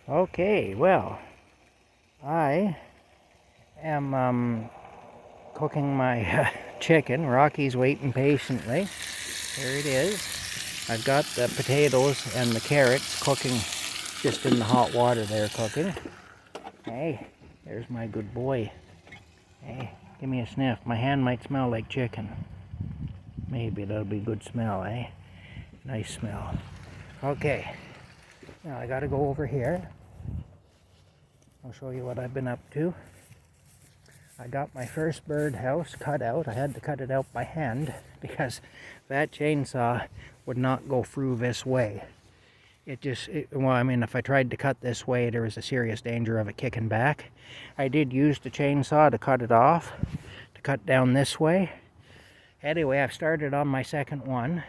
Okay, well, I am cooking my chicken. Rocky's waiting patiently. There it is. I've got the potatoes and the carrots cooking just in the hot water there cooking. Hey, there's my good boy. Hey, give me a sniff. My hand might smell like chicken. Maybe that'll be a good smell, eh? Nice smell. Okay, now I gotta go over here. I'll show you what I've been up to. I got my first birdhouse cut out. I had to cut it out by hand because that chainsaw would not go through this way. Well, I mean, if I tried to cut this way, there was a serious danger of it kicking back. I did use the chainsaw to cut it off, to cut down this way. Anyway, I've started on my second one,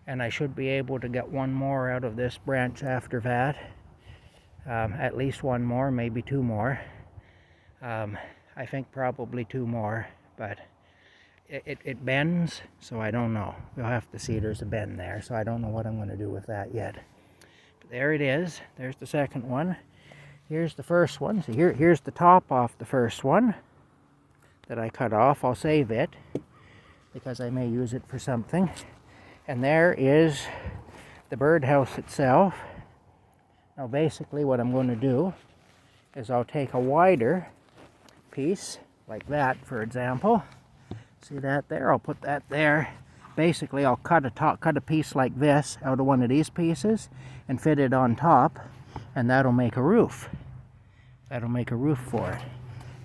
and I should be able to get one more out of this branch after that. At least one more, maybe two more. I think probably two more, but it bends, so I don't know. You'll have to see there's a bend there, so I don't know what I'm going to do with that yet. But there it is. There's the second one. Here's the first one. So here's the top off the first one that I cut off. I'll save it because I may use it for something. And there is the birdhouse itself. Now basically what I'm going to do is I'll take a wider piece, like that for example. See that there? I'll put that there. Basically I'll cut a piece like this out of one of these pieces and fit it on top, and that'll make a roof. That'll make a roof for it.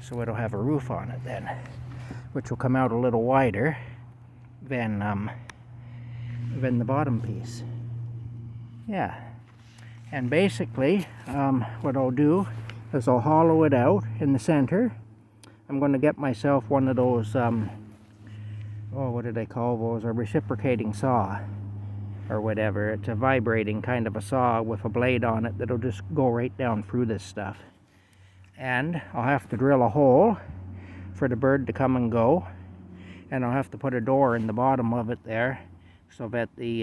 So it'll have a roof on it then, which will come out a little wider than the bottom piece. Yeah. And basically, what I'll do is I'll hollow it out in the center. I'm going to get myself one of those, what do they call those? A reciprocating saw, or whatever. It's a vibrating kind of a saw with a blade on it that'll just go right down through this stuff. And I'll have to drill a hole for the bird to come and go. And I'll have to put a door in the bottom of it there so that the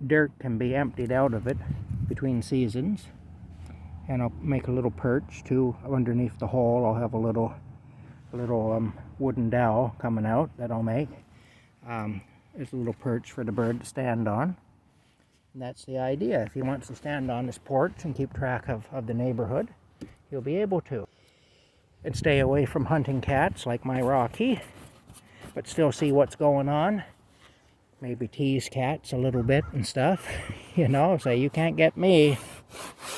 dirt can be emptied out of it between seasons. And I'll make a little perch too underneath the hole. I'll have a little wooden dowel coming out that I'll make. There's a little perch for the bird to stand on. And that's the idea. If he wants to stand on his porch and keep track of the neighborhood, he'll be able to. And stay away from hunting cats like my Rocky, but still see what's going on. Maybe tease cats a little bit and stuff, say you can't get me.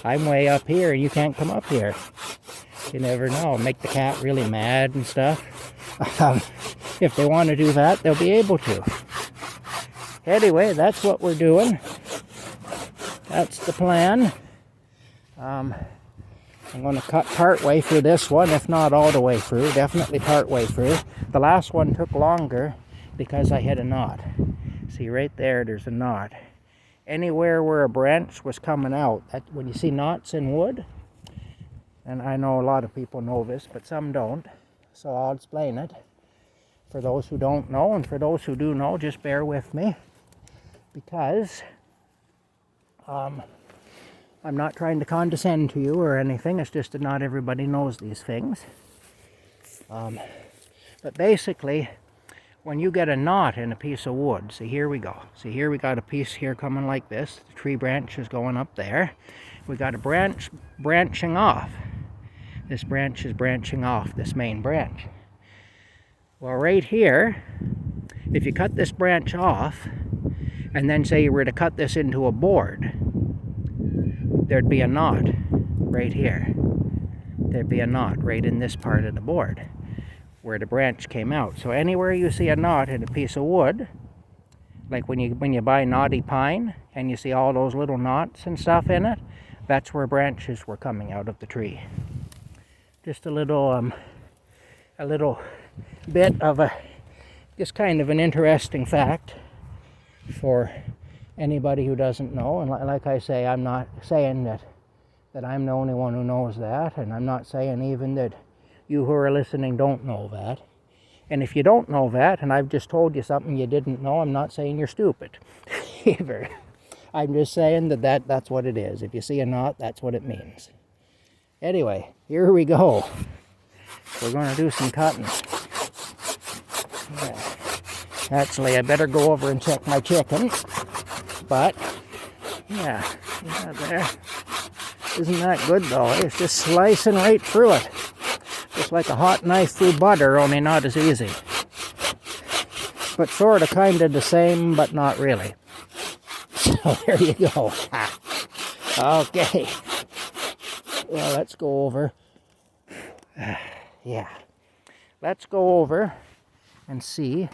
I'm way up here and you can't come up here. You never know. Make the cat really mad and stuff. If they want to do that, they'll be able to. Anyway, that's what we're doing. That's the plan. I'm going to cut part way through this one, if not all the way through, definitely part way through. The last one took longer because I hit a knot. See right there, there's a knot. Anywhere where a branch was coming out, when you see knots in wood, and I know a lot of people know this, but some don't, so I'll explain it. For those who don't know, and for those who do know, just bear with me, because I'm not trying to condescend to you or anything. It's just that not everybody knows these things. But basically, when you get a knot in a piece of wood, see here we go. See here we got a piece here coming like this. The tree branch is going up there. We got a branch branching off. This branch is branching off this main branch. Well, right here, if you cut this branch off, and then say you were to cut this into a board, there'd be a knot right here. There'd be a knot right in this part of the board where the branch came out. So anywhere you see a knot in a piece of wood, like when you buy knotty pine and you see all those little knots and stuff in it, that's where branches were coming out of the tree. Just a little bit of just kind of an interesting fact for anybody who doesn't know. And like I say, I'm not saying that I'm the only one who knows that, and I'm not saying even that you who are listening don't know that. And if you don't know that, and I've just told you something you didn't know, I'm not saying you're stupid either. I'm just saying that's what it is. If you see a knot, that's what it means. Anyway, here we go. We're going to do some cutting. Yeah. Actually, I better go over and check my chicken. But, yeah, there. Isn't that good, though? It's just slicing right through it. Just like a hot knife through butter, only not as easy. But sort of, kind of the same, but not really. So, there you go. Okay. Well, let's go over. Yeah. Let's go over and see.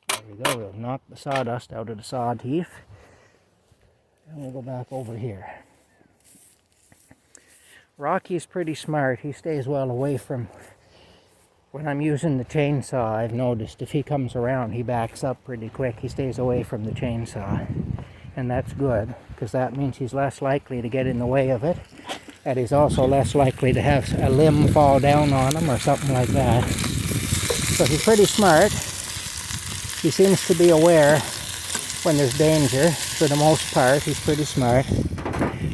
There we go. We'll knock the sawdust out of the saw teeth. And we'll go back over here. Rocky's pretty smart. He stays well away from... When I'm using the chainsaw, I've noticed if he comes around, he backs up pretty quick. He stays away from the chainsaw. And that's good, because that means he's less likely to get in the way of it. And he's also less likely to have a limb fall down on him or something like that. So he's pretty smart. He seems to be aware when there's danger. For the most part, he's pretty smart.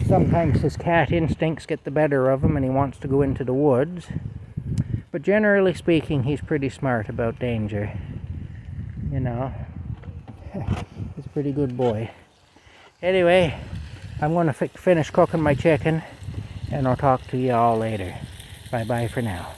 Sometimes his cat instincts get the better of him and he wants to go into the woods. But generally speaking, he's pretty smart about danger. You know, he's a pretty good boy. Anyway, I'm going to finish cooking my chicken, and I'll talk to you all later. Bye-bye for now.